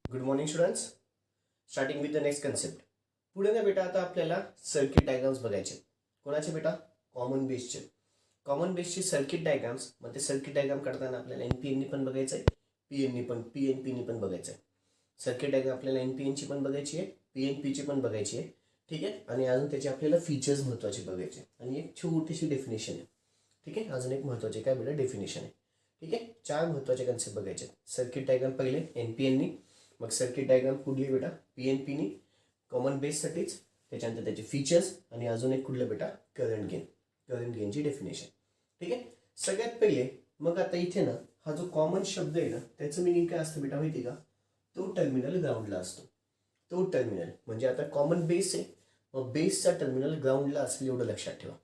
Good morning students. Starting with the next concept. पुढे ना बेटा आता आपल्याला सर्किट डायग्राम्स बघायचे. कोणाचे बेटा? कॉमन बेसचे. कॉमन बेसचे सर्किट डायग्राम्स. मग ते सर्किट डायग्राम काढताना आपल्याला एनपीएननी पण बघायचं आहे, पीएननी पण पीएनपीनी पण बघायचं आहे. सर्किट डायग्राम आपल्याला एनपीएनची पण बघायची आहे, पीएनपीची पण बघायची आहे. ठीक आहे. आणि अजून त्याचे आपल्याला फीचर्स महत्त्वाचे बघायचे आणि एक छोटीशी डेफिनेशन आहे. ठीक आहे. अजून एक महत्त्वाचे काय बेटा? डेफिनेशन आहे. ठीक आहे. 4 महत्त्वाचे कन्सेप्ट बघायचे. सर्किट डायग्राम पहिले एनपीएननी, मग सर्किट डायग्राम कुठली बेटा? पीएनपीनी, कॉमन बेससाठीच, त्याच्यानंतर त्याचे फीचर्स आणि अजून एक कुठलं बेटा? करंट गेनची डेफिनेशन. ठीक आहे. सगळ्यात पहिले मग आता इथे ना हा जो कॉमन शब्द आहे ना त्याचं मिनिंग काय असतं बेटा माहिती का? तो टर्मिनल ग्राउंडला असतो. तो टर्मिनल म्हणजे आता कॉमन बेस आहे, मग बेसचा टर्मिनल ग्राउंडला असेल एवढं लक्षात ठेवा.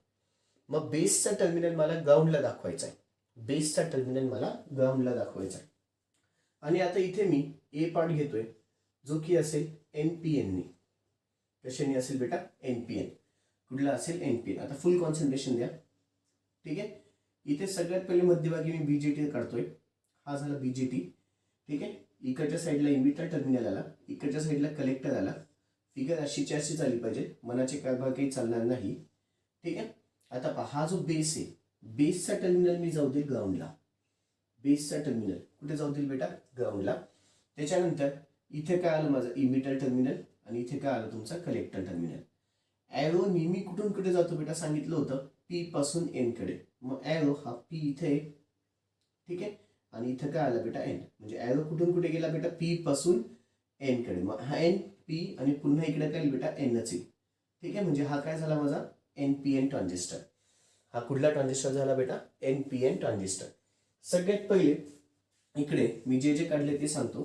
मग बेसचा टर्मिनल मला ग्राउंडला दाखवायचा आहे. बेसचा टर्मिनल मला ग्राउंडला दाखवायचा आहे. आणि आता इथे मी ए पार्ट घेतोय जो की असेल एनपीएननी. कशाने असेल बेटा? एनपीएन. कुठला असेल? एनपीएन. आता फुल कॉन्सन्ट्रेशन द्या. ठीक आहे. इथे सगळ्यात पहिले मध्यभागी मी बीजेटी काढतोय. हा झाला बीजेटी. ठीक आहे. इकडच्या साईडला इमिटर टर्मिनल आला, इकडच्या साईडला कलेक्टर आला. फिगर अशीची अशी झाली पाहिजे, मनाचे कारभार काही चालणार नाही. ठीक आहे. आता पहा, हा जो बेस आहे, बेसचा टर्मिनल मी जाऊ देईल ग्राउंडला. बेसचा टर्मिनल कुठे जाऊ देईल बेटा? ग्राउंडला. त्याच्यानंतर इथे काय आलं माझं? Emitter terminal. आणि इथे काय आलं तुमचं? Collector terminal. ॲरो नेहमी कुठून कुठे जातो बेटा? सांगितलं होतं पी पासून एन कडे. मग ॲरो हा पी इथे आहे. ठीक आहे. आणि इथं काय आलं बेटा? एन. म्हणजे ॲरो कुठून कुठे गेला बेटा? पी पासून एन कडे. मग हा एन पी आणि पुन्हा इकडे काय बेटा? एनच आहे. ठीक आहे. म्हणजे हा काय झाला माझा? NPN transistor. हा कुठला ट्रान्झिस्टर झाला बेटा? NPN transistor. सगळ्यात पहिले इकडे मी जे जे काढले ते सांगतो.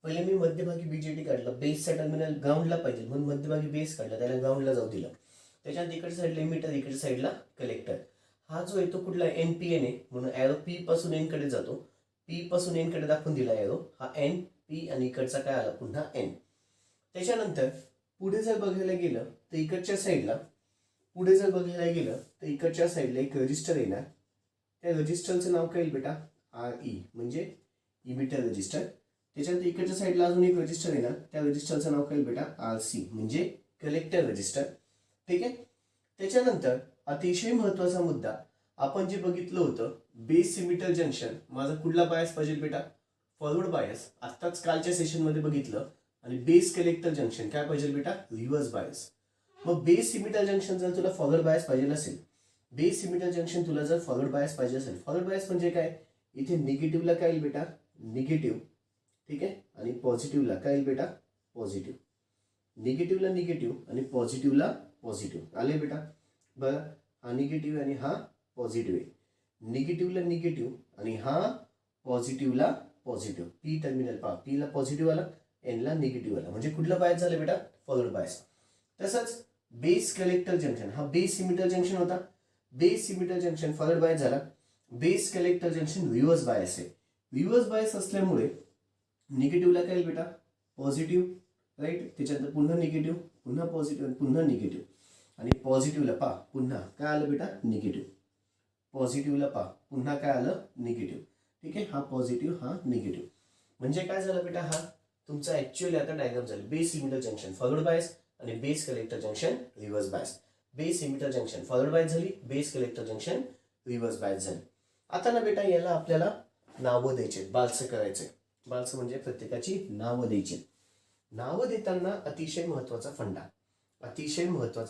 पहिले मी मध्यभागी बीजेटी काढलं. बेसचा टर्मिनल ग्राउंडला पाहिजे म्हणून मध्यभागी बेस काढला, त्याला ग्राउंडला जाऊ दिलं. त्याच्यानंतर इकडच्या साईडला इमिटर, इकडच्या साईडला कलेक्टर. हा जो आहे तो कुठला? एनपीएन आहे म्हणून ॲरो पी पासून एन कडे जातो. पी पासून एन कडे दाखवून दिला ॲरो. हा एन पी आणि इकडचा काय आला? पुन्हा एन. त्याच्यानंतर पुढे जर बघायला गेलं तर इकडच्या साईडला इकडच्या साईडला एक रजिस्टर येणार. त्या रजिस्टरचं नाव काय येईल बेटा? आर ई म्हणजे इमिटर रजिस्टर. त्याच्यानंतर इकडच्या साईडला अजून एक रजिस्टर येणार. त्या रजिस्टरचं नाव काय येईल बेटा? आर सी म्हणजे कलेक्टर रजिस्टर. ठीक आहे. त्याच्यानंतर अतिशय महत्वाचा मुद्दा आपण जे बघितलं होतं, बेस इमिटर जंक्शन माझा कुठला बायस पाहिजे बेटा? Forward bias. आत्ताच कालच्या सेशनमध्ये बघितलं. आणि बेस कलेक्टर जंक्शन काय पाहिजे बेटा? Reverse bias. मग बेस इमिटर जंक्शन जर तुला फॉरवर्ड बायस पाहिजे असेल, बेस इमिटर जंक्शन तुला जर फॉरवर्ड बायस पाहिजे असेल, फॉरवर्ड बायस म्हणजे काय? इथे निगेटिव्हला काय येईल बेटा? निगेटिव्ह. ठीक आहे. आणि पॉझिटिव्हला काय येईल बेटा? पॉझिटिव्ह. निगेटिव्हला निगेटिव्ह आणि पॉझिटिव्हला पॉझिटिव्ह. आले बेटा? बरं, हा निगेटिव्ह आणि हा पॉझिटिव्ह आहे. निगेटिव्हला निगेटिव्ह आणि हा पॉझिटिव्हला पॉझिटिव्ह. पी टर्मिनल पहा, पीला पॉझिटिव्ह आला, एनला निगेटिव्ह आला. म्हणजे कुठलं बायस झालं बेटा? Forward bias. तसंच बेस कलेक्टर जंक्शन, हा बेस इमिटर जंक्शन होता. Base emitter junction forward bias झाला. Base collector junction reverse bias आहे. रिव्हर्स बायस असल्यामुळे निगेटिव्हला काय येईल बेटा? पॉझिटिव्ह. राईट. त्याच्यानंतर पुन्हा निगेटिव्ह, पुन्हा पॉझिटिव्ह, पुन्हा निगेटिव्ह. आणि पॉझिटिव्हला पहा पुन्हा काय आलं बेटा? निगेटिव्ह. पॉझिटिव्हला पहा पुन्हा काय आलं? निगेटिव्ह. ठीक आहे. हा पॉझिटिव्ह, हा निगेटिव्ह. म्हणजे काय झालं बेटा? हा तुमचा ऍक्च्युअली आता डायग्राम झाली. Base emitter junction forward bias आणि base collector junction reverse bias. Base emitter junction forward bias झाली, base collector junction reverse bias झाली. आता ना बेटा याला आपल्याला नावं द्यायचे, बालसं करायचे. बालसं म्हणजे प्रत्येकाची नावं द्यायची. नावं देताना अतिशय महत्वाचा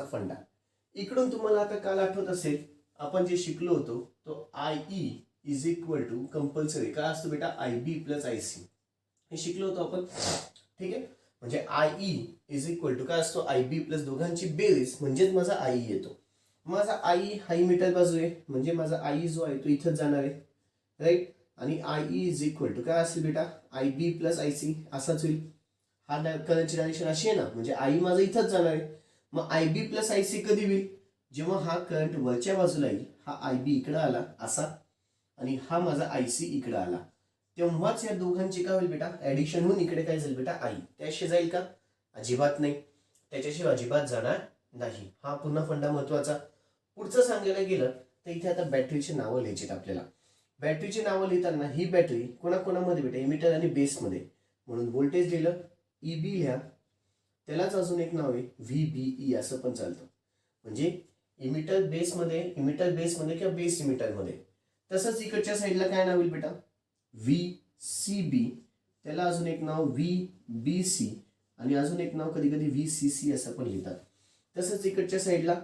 फंडा. इकडून तुम्हाला आता काल आठवत असेल आपण जे शिकलो होतो तो I E is equal to compulsory काय असतो बेटा? I B plus I C. हे शिकलो होतो आपण. ठीक आहे. म्हणजे I E is equal to काय असतो? आय बी प्लस दोघांची बेरीज म्हणजेच माझा आय ई येतो. माझा आई हा इमिटर बाजू आहे म्हणजे माझा आई जो आहे तो इथंच जाणार आहे. राईट. आणि I E is equal to काय असेल बेटा? I B plus I C असाच होईल. हा करंटची डायरेक्शन अशी आहे ना, म्हणजे आई माझा इथंच जाणार आहे. मग I B plus I C कधी होईल? जेव्हा हा करंट वरच्या बाजूला येईल, हा आय बी इकडं आला असा आणि हा माझा आय सी इकडं आला, तेव्हाच या दोघांची काय होईल बेटा? ऍडिशन होऊन इकडे काय जाईल बेटा? आई. त्याशिवाय जाईल का? अजिबात नाही. त्याच्याशिवाय अजिबात जाणार नाही. हा पुन्हा फंडा महत्वाचा. पुढचं सांगायला गेलं तर इथे आता बॅटरीची नावं लिहायची आपल्याला. बॅटरीची नावं लिहिताना ही बॅटरी कोणाकोणामध्ये बेटा? इमिटर आणि बेसमध्ये. म्हणून व्होल्टेज दिलं, EB लिहा, त्यालाच अजून एक नाव आहे VBE असं पण चालतं. म्हणजे इमिटर बेसमध्ये किंवा बेस इमिटरमध्ये. तसंच इकडच्या साईडला काय नाव येईल बेटा, VCB, त्याला अजून एक नाव VBC आणि अजून एक नाव कधी कधी VCC असं पण लिहितात. तसंच इकडच्या साईडला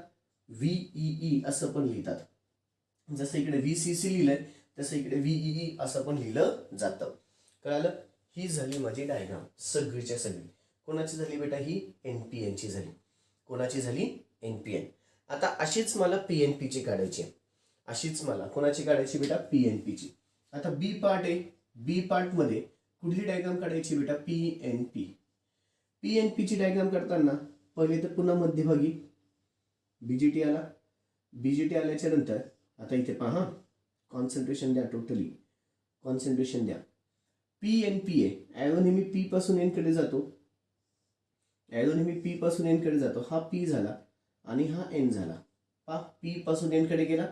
VEE असं पण लिहितात. जसं इकडे VCC लिहिलंय तसं इकडे VEE असं पण लिहिलं जातं. कळालं? ही झाली माझी डायग्राम सगळीच्या सगळी. कोणाची झाली बेटा, ही NPN ची झाली. कोणाची झाली, NPN. आता अशीच मला PNP ची काढायची. अशीच मला कोणाची काढायची बेटा, PNP ची. आता बी पार्ट आहे, बी पार्ट मध्ये कुठली डायग्राम काढायची बेटा, PNP. PNP ची डायग्राम काढताना पहिले तर पुन्हा मध्यभागी BGT आला. BGT आल्याच्या नंतर आता इथे पहा, कॉन्सन्ट्रेशन द्या, टोटली कॉन्सन्ट्रेशन द्या. PNP आहे, ॲरो नेहमी P पासून N कडे जातो, ॲरो नेहमी P पासून N कडे जातो. हा P झाला आणि हा N झाला. पहा, P पासून N कडे गेला,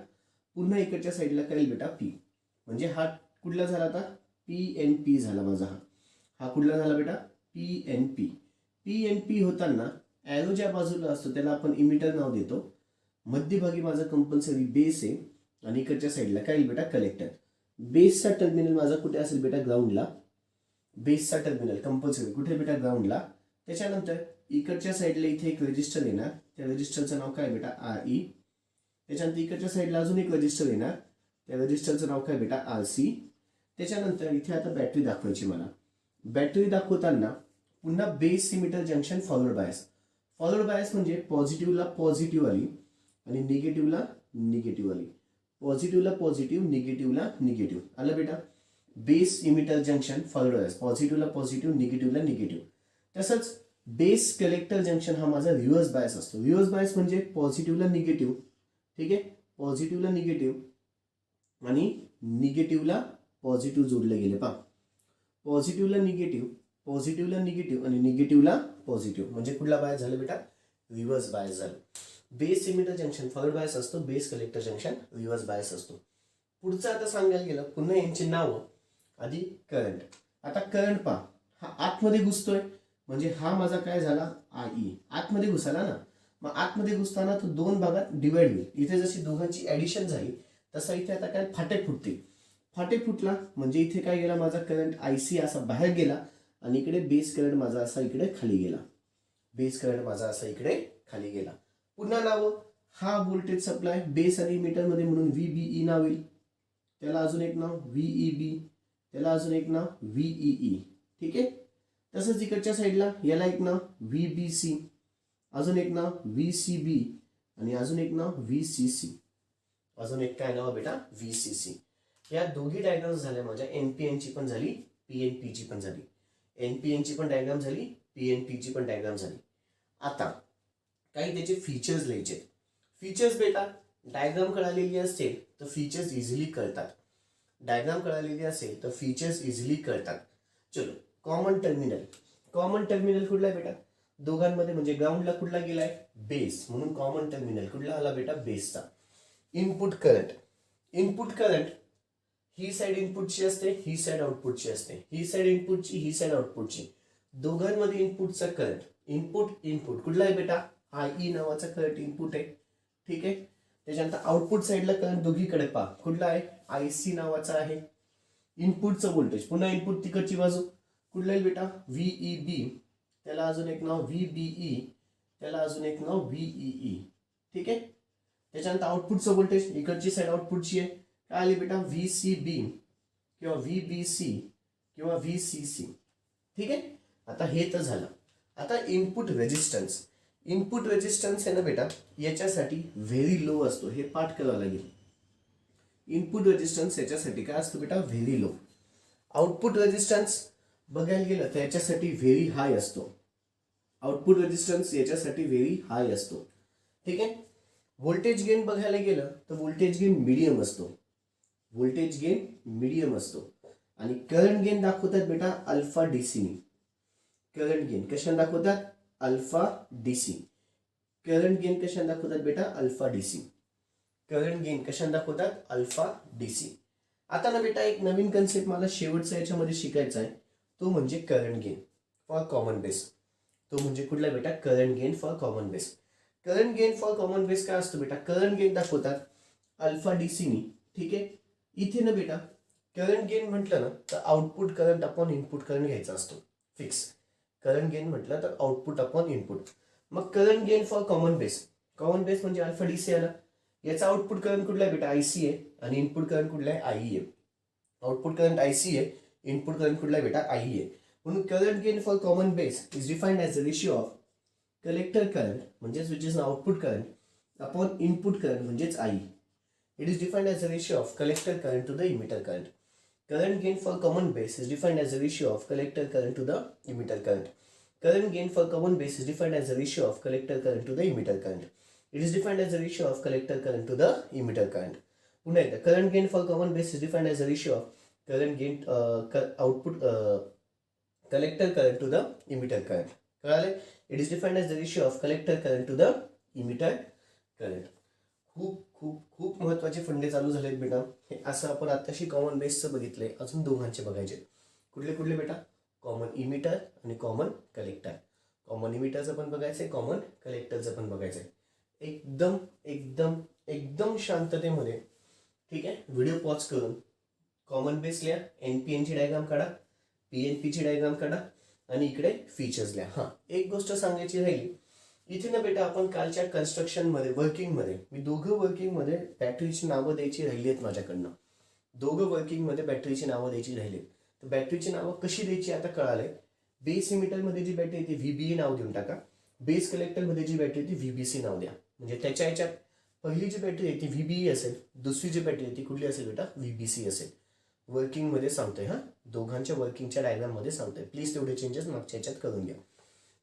पुन्हा इकडच्या साईडला काय बेटा, P. म्हणजे हा कुठला झाला आता, PNP झाला माझा. हा कुठला झाला बेटा, PNP. PNP होताना ॲरो ज्या बाजूला असतो त्याला आपण इमिटर नाव देतो. मध्यभागी माझा कंपल्सरी बेस आहे आणि इकडच्या साईडला काय बेटा, कलेक्टर. बेसचा टर्मिनल माझा कुठे असेल बेटा, ग्राउंडला. बेसचा टर्मिनल कंपल्सरी कुठे बेटा, ग्राउंडला. त्याच्यानंतर इकडच्या साईडला इथे एक रजिस्टर येणार, त्या रजिस्टरचं नाव काय बेटा, RE. त्याच्यानंतर इकडच्या साईडला अजून एक रजिस्टर येणार, त्या रजिस्टरचं नाव काय बेटा, RC. त्याच्यानंतर इथे आता बॅटरी दाखवायची मला. बॅटरी दाखवताना पुन्हा base emitter junction forward bias. Forward bias म्हणजे पॉझिटिव्हला पॉझिटिव्ह आली आणि निगेटिव्हला निगेटिव्ह आली. पॉझिटिव्हला पॉझिटिव्ह, निगेटिव्हला निगेटिव्ह आलं बेटा. Base emitter junction forward bias, पॉझिटिव्हला पॉझिटिव्ह, निगेटिव्हला निगेटिव्ह. तसंच बेस कलेक्टर जंक्शन हा माझा रिव्हर्स बायस असतो. रिव्हर्स बायस म्हणजे पॉझिटिव्हला निगेटिव्ह, ठीक आहे, पॉझिटिव्हला निगेटिव्ह आणि निगेटिव्हला पॉझिटिव्ह जोडले गेले. पहा, पॉझिटिव्हला निगेटिव्ह, पॉझिटिव्हला निगेटिव्ह आणि निगेटिव्हला पॉझिटिव्ह, म्हणजे कुठला बायस झालं बेटा, रिव्हर्स बायस झालं. Base emitter junction forward bias असतो, base collector junction reverse bias असतो. पुढचं आता सांगायला गेलं, पुन्हा यांची नावं. आधी करंट. आता करंट पहा, हा आतमध्ये घुसतोय म्हणजे हा माझा काय झाला, IE. आतमध्ये घुसाला ना, मग आतमध्ये घुसताना तो दोन भागात डिवाइड होईल. इथे जशी दोघांची ऍडिशन झाली तसा इथे आता काय फाटे फुटतील. फाटे फुटला म्हणजे इथे काय गेला माझा करंट IC असा बाहेर गेला आणि इकडे बेस करंट माझा असा इकडे खाली गेला. बेस करंट माझा असा इकडे खाली गेला. पुन्हा नाव, हा व्होल्टेज सप्लाय बेस आणि मीटर मध्ये म्हणून VBE नाव येईल. त्याला अजून एक नाव VEB, त्याला अजून एक नाव VEE, ठीक आहे. तसंच इकडच्या साईडला याला एक नाव VBC, अजून एक नाव VCB आणि अजून एक नाव VCC. अजून एक काय नाव बेटा, VCC. या दोघी डायग्राम्स झाल्या माझ्या. NPN ची पण झाली, PNP ची पण झाली. NPN ची पण डायग्राम झाली, PNP ची पण डायग्राम झाली. आता काही त्याचे फीचर्स लिहायचे. फीचर्स बेटा, डायग्राम कळालेली असेल तर फीचर्स इझिली कळतात. डायग्राम कळालेली असेल तर फीचर्स इझिली कळतात. चलो, कॉमन टर्मिनल. कॉमन टर्मिनल कुठला आहे बेटा, दोघांमध्ये म्हणजे ग्राउंडला कुठला गेलाय, बेस, म्हणून कॉमन टर्मिनल कुठला आला बेटा, बेसचा. Input current. इनपुट करंट ही साइड इनपुटची असते, ही साइड आउटपुटची असते. ही साइड इनपुटची, ही साइड आउटपुटची. दोघांमध्ये इनपुटचा करंट, इनपुट कुठला आहे बेटा, IE नावाचा करंट इनपुट आहे, ठीक आहे. त्याच्यानंतर आउटपुट साईडला करंट दोघीकडे पहा, कुठला आहे, IC नावाचा आहे. इनपुटचं व्होल्टेज, पुन्हा इनपुट तिकडची बाजू कुठला आहे बेटा, VEB, त्याला अजून एक नाव VBE, त्याला अजून एक नाव VEE, ठीक आहे. त्याच्यानंतर आउटपुटचं व्होल्टेज, इकडची साईड आउटपुटची आहे, काय आली बेटा, VCB किंवा VBC किंवा VCC, ठीक आहे. आता हे तर झालं. आता इनपुट रेजिस्टन्स. इनपुट रेजिस्टन्स आहे ना बेटा, याच्यासाठी व्हेरी लो असतो, हे पाठ करावं लागेल. इनपुट रेजिस्टन्स याच्यासाठी काय असतो बेटा, व्हेरी लो. आउटपुट रेजिस्टन्स बघायला गेलं तर याच्यासाठी व्हेरी हाय असतो. आउटपुट रेजिस्टन्स याच्यासाठी व्हेरी हाय असतो, ठीक आहे. व्होल्टेज गेन बघायला गेलं तर व्होल्टेज गेन मिडियम असतो. व्होल्टेज गेन मिडियम असतो. आणि करंट गेन दाखवतात बेटा अल्फा डीसीने. करंट गेन कशाने दाखवतात, अल्फा डीसी. करंट गेन कशाने दाखवतात बेटा, अल्फा डीसी. करंट गेन कशाने दाखवतात, अल्फा डीसी. आता ना बेटा एक नवीन कन्सेप्ट मला शेवटचा याच्यामध्ये शिकायचा आहे. तो म्हणजे current gain for common base. तो म्हणजे कुठला बेटा? Current gain for common base. Current gain for common base काय असतो बेटा? करंट गेन दाखवतात अल्फा डीसीनी. ठीक आहे. इथे ना बेटा करंट गेन म्हटलं ना तर output current upon input current घ्यायचा असतो फिक्स. करंट गेन म्हटलं तर आउटपुट अपॉन इनपुट. मग current gain for common base. Common base म्हणजे अल्फा डीसी आला. याचा आउटपुट करंट कुठला आहे बेटा? आयसी आहे. आणि इनपुट करंट कुठला आहे? आयई आहे. आउटपुट करंट आयसी आहे, इनपुट करंट कुठला आहे बेटा? आयई आहे. म्हणून current gain for common base is defined as a ratio of collector current म्हणजेच which is output current upon input current म्हणजेच I. It is defined as a ratio of collector current to the emitter current. Current gain for common base is defined as a ratio of collector current to the emitter current. Current gain for common base is defined as a ratio of collector current to the emitter current. It is defined as a ratio of collector current to the emitter current. पुन्हा एकदा current gain for common base is defined as a ratio of current gain output collector current to the emitter current. कळाले? It is defined as the ratio of collector current to the emitter current. खूप खूप खूप महत्वाचे फंडे चालू झालेत बेटा. हे असं आपण आताशी कॉमन बेसचं बघितलंय. अजून दोघांचे बघायचे. कुठले कुठले बेटा? कॉमन इमिटर आणि कॉमन कलेक्टर. कॉमन इमिटरचं पण बघायचंय, कॉमन कलेक्टरचं पण बघायचंय. एकदम एकदम एकदम शांततेमध्ये. ठीक आहे. व्हिडिओ पॉज करून कॉमन बेस लिहा, एनपीएनची डायग्राम काढा, पीएनपीची डायग्राम काढा आणि इकडे फीचर्स लिहा. हां, एक गोष्ट सांगायची राहिली. इथे ना बेटा आपण कालच्या कन्स्ट्रक्शनमध्ये वर्किंगमध्ये मी दोघं वर्किंगमध्ये बॅटरीची नावं द्यायची राहिली आहेत माझ्याकडनं. दोघं वर्किंगमध्ये बॅटरीची नावं द्यायची राहिली. तर बॅटरीची नावं कशी द्यायची आता कळालंय. बेस इमिटरमध्ये जी बॅटरी आहे ती व्हीबीई नाव देऊन टाका. बेस कलेक्टरमध्ये जी बॅटरी ती व्हीबीसी नाव द्या. म्हणजे त्याच्या ह्याच्यात पहिली जी बॅटरी आहे ती व्हीबीई असेल, दुसरी जी बॅटरी आहे ती कुठली असेल बेटा? व्हीबीसी असेल. वर्किंगमध्ये सांगतोय. हां, दोघांच्या वर्किंगच्या डायग्राममध्ये सांगतोय. प्लीज तेवढे चेंजेस मागच्या ह्याच्यात करून घ्या.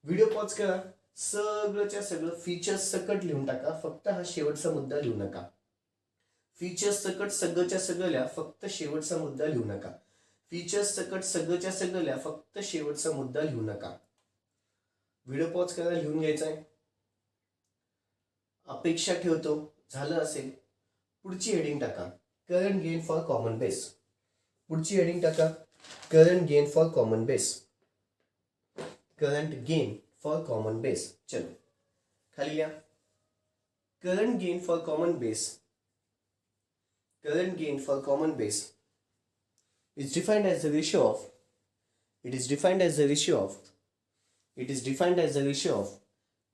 व्हिडिओ पॉज करा. सगळंच्या सगळं फीचर्स सकट लिहून टाका. फक्त हा शेवटचा मुद्दा लिहू नका. फीचर्स सकट सगळंच्या सगळ्या, फक्त शेवटचा मुद्दा लिहू नका. फीचर्स सकट सगळंच्या सगळ्या, फक्त शेवटचा मुद्दा लिहू नका. व्हिडिओ पॉज करा, लिहून घ्यायचा आहे. अपेक्षा ठेवतो झालं असेल. पुढची हेडिंग टाका current gain for common base. पुढची हेडिंग टाका current gain for common base. Current gain for common base. चलो खाली लिहा current gain for common base. Current gain for common base is defined as the ratio of it is defined as the ratio of it is defined as the ratio of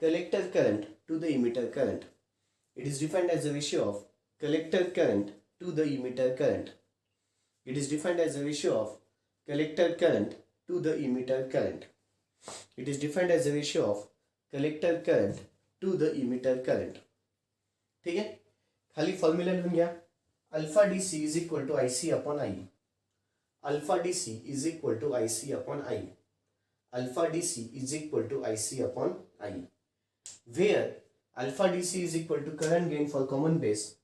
collector current to the emitter current. It is defined as the ratio of collector current to the emitter current. It is defined as the ratio of collector current to the emitter current. It is defined as a ratio of collector current to the emitter current. ठीक आहे. खाली formula लिहून घ्या. Alpha D C is equal to I C upon I. Alpha D C is equal to I C upon I. Alpha D C is equal to I C upon I. Where alpha DC is equal to current gain for common base.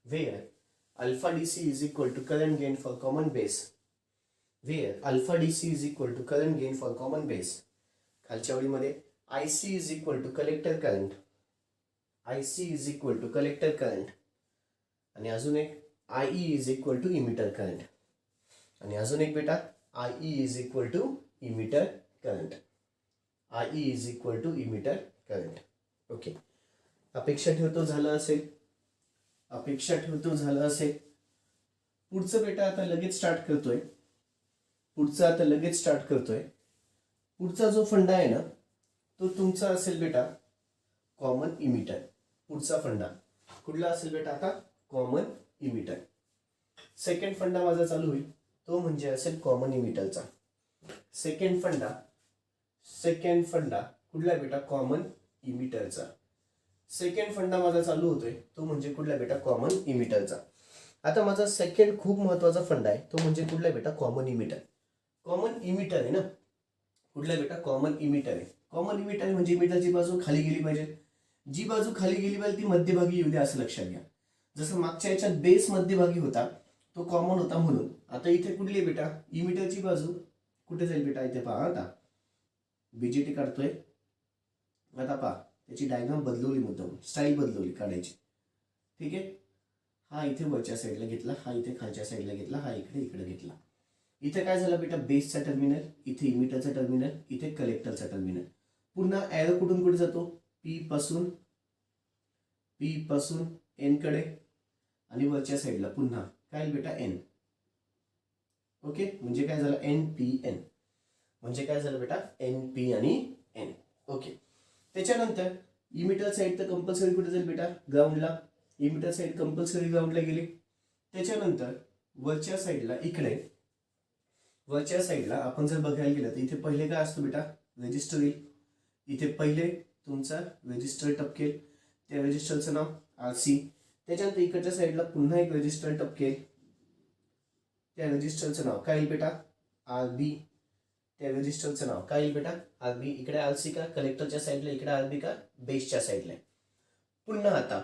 Where alpha DC is equal to current gain for common base. Where alpha DC is equal to current gain for common base. खालच्या ओळीमध्ये I C is equal to collector current. I C is equal to collector current. आणि अजून एक I E is equal to emitter current. आणि अजून एक बेटा I E is equal to emitter current. I E is equal to emitter current. Okay. अपेक्षा ठेवतो झालं असेल. अपेक्षा ठेवतो झालं असेल. पुढचं बेटा आता लगेच स्टार्ट करतोय. पुढचा जो फंडा आहे ना तो तुमचा असेल बेटा कॉमन इमिटर. पुढचा फंडा कुठला असेल बेटा आता? Common emitter. सेकंड फंडा माझा चालू होईल तो म्हणजे असेल कॉमन इमिटरचा. सेकंड फंडा कुठला बेटा? कॉमन इमिटरचा. सेकंड फंडा माझा चालू होतोय तो म्हणजे कुठला बेटा? कॉमन इमिटरचा. आता माझा सेकंड खूप महत्वाचा फंडा आहे तो म्हणजे कुठला बेटा? Common emitter. कॉमन इमिटर आहे ना कुठला बेटा? कॉमन इमिटर आहे. कॉमन इमिटर म्हणजे इमिटरची बाजू खाली गेली पाहिजे. जी बाजू खाली गेली पाहिजे ती मध्यभागी येऊ द्या असं लक्षात घ्या. जसं मागच्या याच्यात बेस मध्यभागी होता तो कॉमन होता म्हणून आता इथे कुठली आहे बेटा? इमिटरची बाजू कुठे जाईल बेटा? इथे पहा. आता बीजेटी काढतोय. आता पहा त्याची डायग्राम बदलवली, मुद्दाम स्टाईल बदलवली काढायची. ठीक आहे. हा इथे वरच्या साईडला घेतला, हा इथे खालच्या साईडला घेतला, हा इकडे घेतला. इथे काय झालं बेटा, बेसचा टर्मिनल, इथे इमिटरचा टर्मिनल, इथे कलेक्टरचा टर्मिनल. पुन्हा एरो कुठून कुठे जातो, पी पासून एन कडे, आणि वरच्या साईडला पुन्हा काय बेटा एन. ओके, म्हणजे काय झालं एन पी एन, म्हणजे काय झालं बेटा एन पी आणि एन. ओके, त्याच्यानंतर इमिटर साईड तर कंपल्सरी कुठे जाईल बेटा, ग्राउंडला. इमिटर साईड कंपल्सरी ग्राउंडला गेली. त्याच्यानंतर वरच्या साईडला, इकडे वरच्या साईडला आपण जर बघायला गेलं तर इथे पहिले काय असतो बेटा, रेजिस्टर येईल. इथे पहिले तुमचा रेजिस्टर टपकेल, त्या रेजिस्टरचं नाव RC. त्याच्यानंतर इकडच्या साईडला पुन्हा एक रेजिस्टर टपकेल, त्या रेजिस्टरचं नाव काय येईल बेटा, RB. त्या रेजिस्टरचं नाव काय येईल बेटा, RB. इकडे RC का कलेक्टरच्या साईडला, इकडे RB का बेसच्या साईडला. पुन्हा आता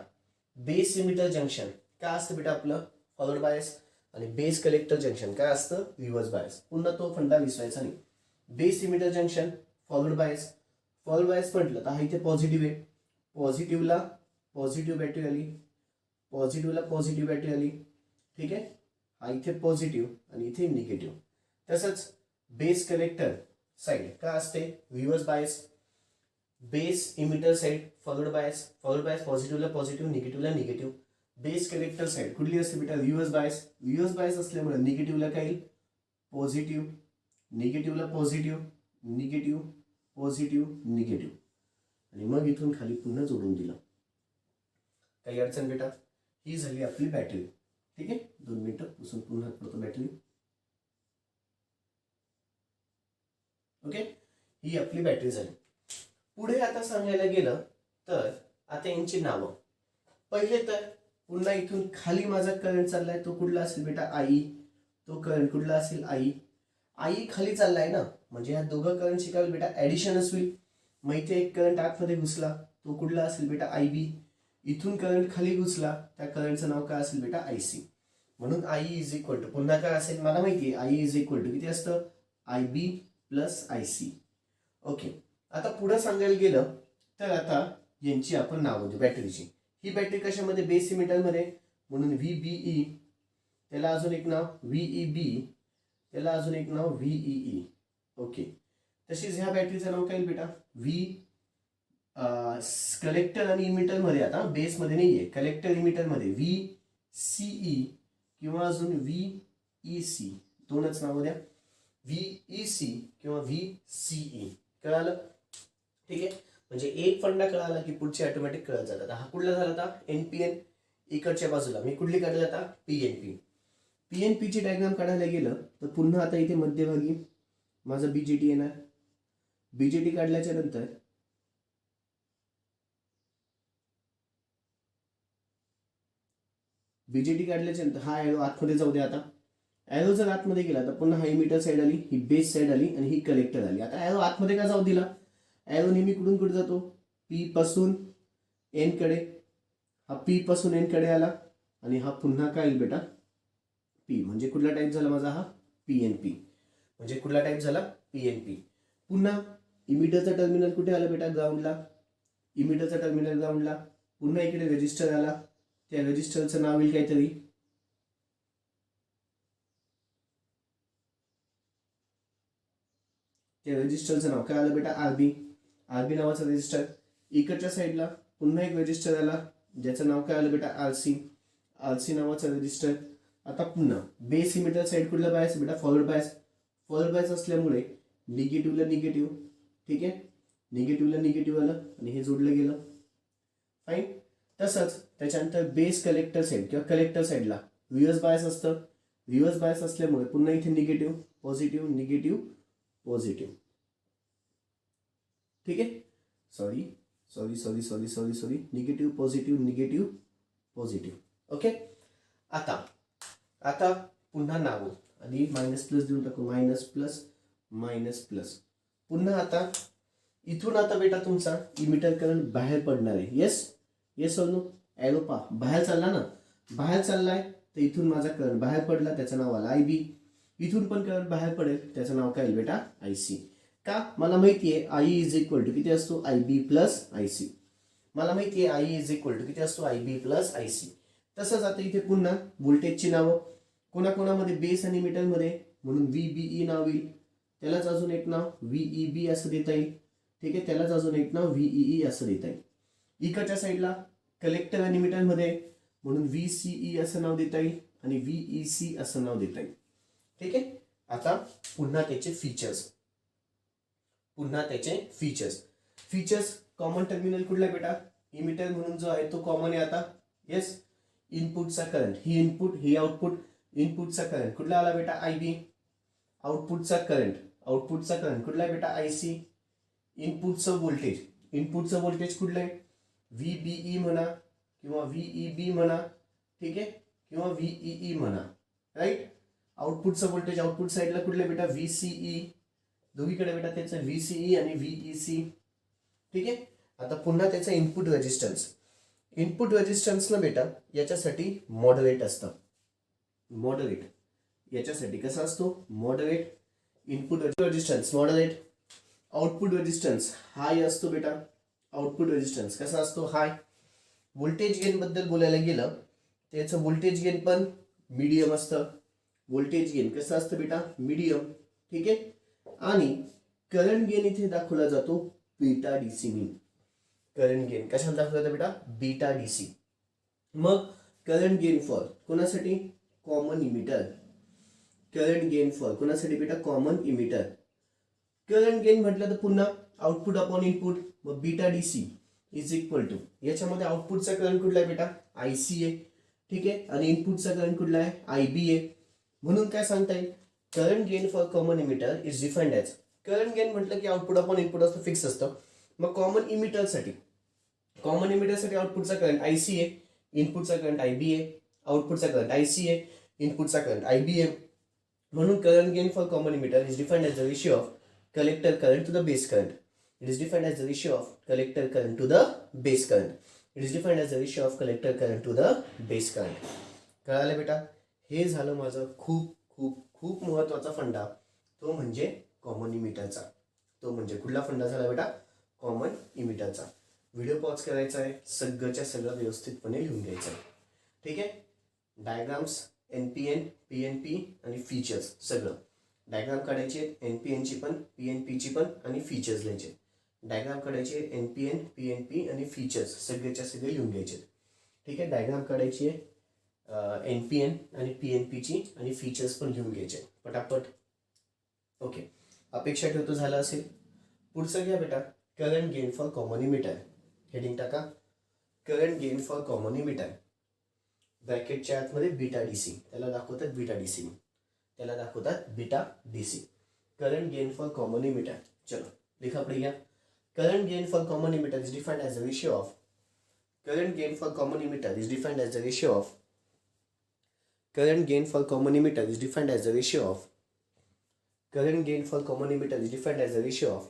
बेस इमिटर जंक्शन काय असतं बेटा आपलं, फॉरवर्ड बायस, आणि बेस कलेक्टर जंक्शन काय असतं, रिव्हर्स बायस. पुन्हा तो फंडा विसरायचा नाही. Base emitter junction, forward bias. Forward bias म्हटलं तर हा इथे पॉझिटिव्ह आहे, पॉझिटिव्हला पॉझिटिव्ह बॅटरी आली, पॉझिटिव्हला पॉझिटिव्ह बॅटरी आली. ठीक आहे, हा इथे पॉझिटिव्ह आणि इथे निगेटिव्ह. तसंच बेस कलेक्टर साईड काय असते, reverse bias. Base emitter side forward bias, forward bias पॉझिटिव्हला पॉझिटिव्ह, निगेटिव्हला निगेटिव्ह. बेस कलेक्टर साईड कुठली असते बेटा, रिव्हर्स बायस. रिव्हर्स बायस असल्यामुळे निगेटिव्हला काय येईल, पॉझिटिव्ह, निगेटिव्हला पॉझिटिव्ह, निगेटिव्ह, पॉझिटिव्ह, निगेटिव्ह, आणि मग इथून खाली पुन्हा जोडून दिलं. काही अडचण बेटा, ही झाली आपली बॅटरी. ठीक आहे, 2 मिनिटं पुसून पुन्हा करतो बॅटरी. ओके, ही आपली बॅटरी झाली. पुढे आता सांगायला गेलं तर आता यांची नावं. पहिले तर पुन्हा इथून खाली माझा करंट चाललाय, तो कुठला असेल बेटा, आई. तो करंट कुठला असेल, आई खाली चाललाय ना, म्हणजे ह्या दोघं करंटची काय होईल बेटा, ऍडिशनच होईल. मग इथे एक करंट आतमध्ये घुसला, तो कुठला असेल बेटा, IB. इथून करंट खाली घुसला, त्या करंटचं नाव काय असेल बेटा, IC. म्हणून I इज इक्वल टू, पुन्हा काय असेल मला माहिती आहे, I इज इक्वल टू किती असतं, IB प्लस IC. ओके, आता पुढे सांगायला गेलं तर आता यांची आपण नावं देऊ बॅटरीची. ही बॅटरी कशामध्ये, बेस इमिटरमध्ये, म्हणून VBE, त्याला अजून एक नाव VEB, त्याला अजून एक नाव VEE. ओके, तशीच ह्या बॅटरीचं नाव काय बेटा, कलेक्टर आणि इमिटर मध्ये, आता बेस मध्ये नाहीये, कलेक्टर इमिटर मध्ये VCE किंवा अजून VEC, दोनच नाव द्या, VEC किंवा VCE. कळालं, ठीक आहे. म्हणजे एक फंडा कळाला की पुढचे ऑटोमॅटिक कळत जातात. हा कुठला झाला आता, NPN. इकडच्या बाजूला मी कुठली काढली आता, PNP. PNP ची डायग्राम काढायला गेलं तर पुन्हा आता इथे मध्यभागी माझा BJT येणार. BJT काढल्याच्या नंतर हा एरो आतमध्ये जाऊ द्या. आता एरो जर आतमध्ये गेला तर पुन्हा हा इमिटर साईड आली, ही बेस साईड आली, आणि ही कलेक्टर आली. आता एरो आतमध्ये का जाऊ दिला, एरो नेहमी कुठून कुठे जातो, P पासून N कडे. हा P पासून N कडे आला, आणि हा पुन्हा काय येईल बेटा, P. म्हणजे कुठला टाईप झाला माझा, हा PNP. म्हणजे कुठला टाईप झाला, PNP. पुन्हा इमिटरचा टर्मिनल कुठे आला बेटा, ग्राउंडला. इमिटरचा टर्मिनल ग्राउंडला. पुन्हा इकडे रेजिस्टर आला, त्या रेजिस्टरचं नाव येईल काहीतरी, त्या रेजिस्टरचं नाव काय आलं बेटा, RB नावाचा रेजिस्टर. इकडच्या साईडला पुन्हा एक रेजिस्टर आला, ज्याचं नाव काय आलं बेटा, RC नावाचा रेजिस्टर. आता पुन्हा बेस इमिटर साईड कुठला बायस बेटा, फॉरवर्ड बायस असल्यामुळे निगेटिव्हला निगेटिव्ह. ठीक आहे, निगेटिव्हला निगेटिव्ह आलं, आणि हे जोडलं गेलं. फाईन. तसंच त्याच्यानंतर बेस कलेक्टर साईड किंवा कलेक्टर साईडला रिव्हर्स बायस असतं. रिव्हर्स बायस असल्यामुळे पुन्हा इथे निगेटिव्ह पॉझिटिव्ह, निगेटिव्ह पॉझिटिव्ह. ठीक आहे, sorry, negative positive, negative positive. Okay, आता पुन्हा नाव आणि मायनस प्लस देऊन टाकू, मायनस प्लस. पुन्हा आता इथून आता बेटा तुमचा इमिटर करंट बाहेर पडणार आहे. येस और नो, एरो पहा बाहेर चालला ना, बाहेर चाललाय तर इथून माझा करंट बाहेर पडला, त्याचं नाव आलं IB. इथून पण करंट बाहेर पडेल, त्याचं नाव काय बेटा, IC. का, मला माहितीये I इज इक्वल टू किती असतो, IB प्लस IC. मला माहितीये I इज इक्वल टू किती असतो, IB प्लस IC. तसंच आता इथे पुन्हा व्होल्टेजची नावं कोणाकोणामध्ये, बेस आणि मीटर मध्ये म्हणून VBE नाव येईल. त्यालाच अजून एक नाव VEB असं देता येईल. ठीक आहे, त्यालाच अजून एक नाव VEE असं देता येईल. इकडच्या साईडला कलेक्टर आणि इमिटर मध्ये म्हणून VCE असं नाव देता येईल आणि VEC असं नाव देता येईल. ठीक आहे, आता पुन्हा त्याचे फीचर्स कॉमन टर्मिनल कुठला आहे बेटा? इमिटर म्हणून जो आहे तो कॉमन आहे आता. येस, इनपुटचा करंट, ही इनपुट ही आउटपुट. इनपुटचा करंट कुठला आला बेटा? IB. आउटपुटचा करंट कुठला आहे बेटा? IC. इनपुटचं व्होल्टेज कुठलं आहे? VBE म्हणा किंवा VEB म्हणा. ठीक आहे, किंवा VEE म्हणा. राईट. आउटपुटचं व्होल्टेज आउटपुट साईडला कुठलं बेटा? VCE. दोघीकडे बेटा त्याचं VCE आणि VEC. ठीक आहे, आता पुन्हा त्याचा इनपुट रेजिस्टन्स ना बेटा याच्यासाठी मॉडरेट असतं. याच्यासाठी कसा असतो? Moderate. Input resistance moderate. Output resistance high असतो बेटा. आउटपुट रेजिस्टन्स कसा असतो? हाय. व्होल्टेज गेन बद्दल बोलायला गेलं त्याचं व्होल्टेज गेन पण मीडियम असतं. व्होल्टेज गेन कसं असतं बेटा? मीडियम. ठीक आहे, आणि करंट गेन इथे दाखवला जातो बीटा DC नी. करंट गेन कशात दाखवला जातो बेटा? Beta DC. मग करंट गेन फॉर कोणासाठी? Common emitter. Current gain for कोणासाठी बेटा? Common emitter. करंट गेन म्हटलं तर पुन्हा आउटपुट अपॉन इनपुट. मग beta DC is equal to याच्यामध्ये आउटपुटचा करंट कुठला आहे बेटा? IC आहे. ठीक आहे, आणि इनपुटचा करंट कुठला आहे? IB आहे. म्हणून काय सांगता येईल? Current gain for common emitter is defined as. Current gain म्हटलं की आउटपुट अपॉन इनपुट असतं, फिक्स असतं. मग कॉमन इमिटरसाठी आउटपुटचा करंट IC आहे, इनपुटचा करंट IB आहे. आउटपुटचा करंट IC आहे, इनपुटचा करंट IB आहे. म्हणून current gain for common emitter is defined as the ratio of collector current to the base current. It is defined as the ratio of collector current to the base current. कळालं बेटा? हे झालं माझं खूप खूप खूप महत्वाचा फंडा. तो म्हणजे कॉमन इमिटरचा. तो म्हणजे कुठला फंडा झाला बेटा? कॉमन इमिटरचा. व्हिडिओ पॉज करायचा आहे, सगळंच्या सगळं व्यवस्थितपणे लिहून घ्यायचं आहे. ठीक आहे, डायग्राम्स, NPN, PNP आणि फीचर्स सगळं डायग्राम काढायचे. NPNची पण PNPची पण आणि फीचर्स लिहायचे. डायग्राम काढायचे NPN, PNP आणि फीचर्स सगळेच्या सगळे लिहून घ्यायचे. ठीक आहे, डायग्राम काढायची आहे NPN आणि PNPची आणि फीचर्स पण लिहून घ्यायचे पटापट. ओके, अपेक्षा ठेवतो झालं असेल. पुढचं घ्या बेटा, current gain for common emitter. Heading टाका, current gain for common emitter. ब्रॅकेटच्या आतमध्ये बीटा DC, त्याला दाखवतात beta DC. Current gain for common emitter. चलो लिखा पुढे घ्या. Current gain for common emitter is defined as the ratio of current gain for common emitter is defined as the ratio of current gain for common emitter is defined as the ratio of current gain for common emitter is defined as the ratio of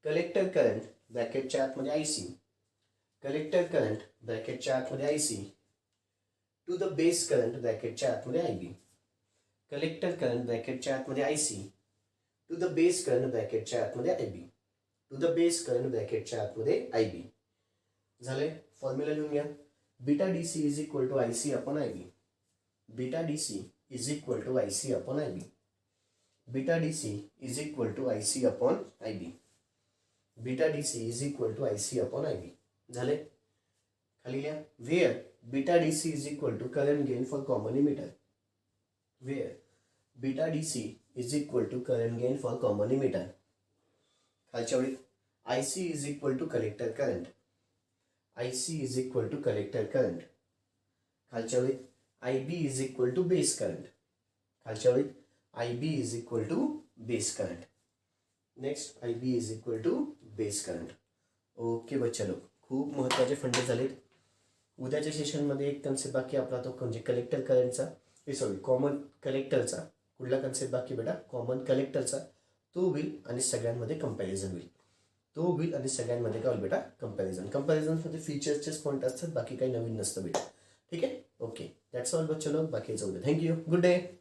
collector current ब्रॅकेटच्या आतमध्ये IC, collector current ब्रॅकेटच्या आतमध्ये IC to the base current ब्रॅकेटच्या आतमध्ये IB. collector current ब्रॅकेटच्या आतमध्ये IC to the base current ब्रॅकेटच्या आतमध्ये IB. To the base current ब्रॅकेटच्या आतमध्ये IB. झाले, फॉर्म्युला लिहून घ्या. Beta DC is equal to IC upon IB. Beta DC is equal to IC upon IB. Beta DC is equal to IC upon IB. Beta DC is equal to IC upon IB. झाले, खाली लिहा. Where beta DC is equal to current gain for common emitter. Where beta DC is equal to current gain for common emitter. खालच्या वेळी IC is equal to collector current. IC is equal to collector current. खालच्या वेळी IB is equal to base current. खालच्या वेळी IB is equal to base current. Next IB is equal to base current. Okay बच्चा लोक, खूप महत्त्वाचे फंडे झालेत. उद्याच्या सेशनमध्ये एक कन्सेप्ट बाकी आपला, तो म्हणजे कलेक्टर करंटचा, कॉमन कलेक्टरचा. कुठला कन्सेप्ट बाकी बेटा? कॉमन कलेक्टरचा. तो होईल आणि सगळ्यांमध्ये कंपॅरिझन होईल. काय होईल बेटा? कंपॅरिझनमध्ये फीचर्सचेच पॉईंट असतात, बाकी काही नवीन नसतं बेटा. ठीक आहे, ओके, दॅट्स ऑल बच्चा लोक. बाकी जाऊ दे. Thank you, good day.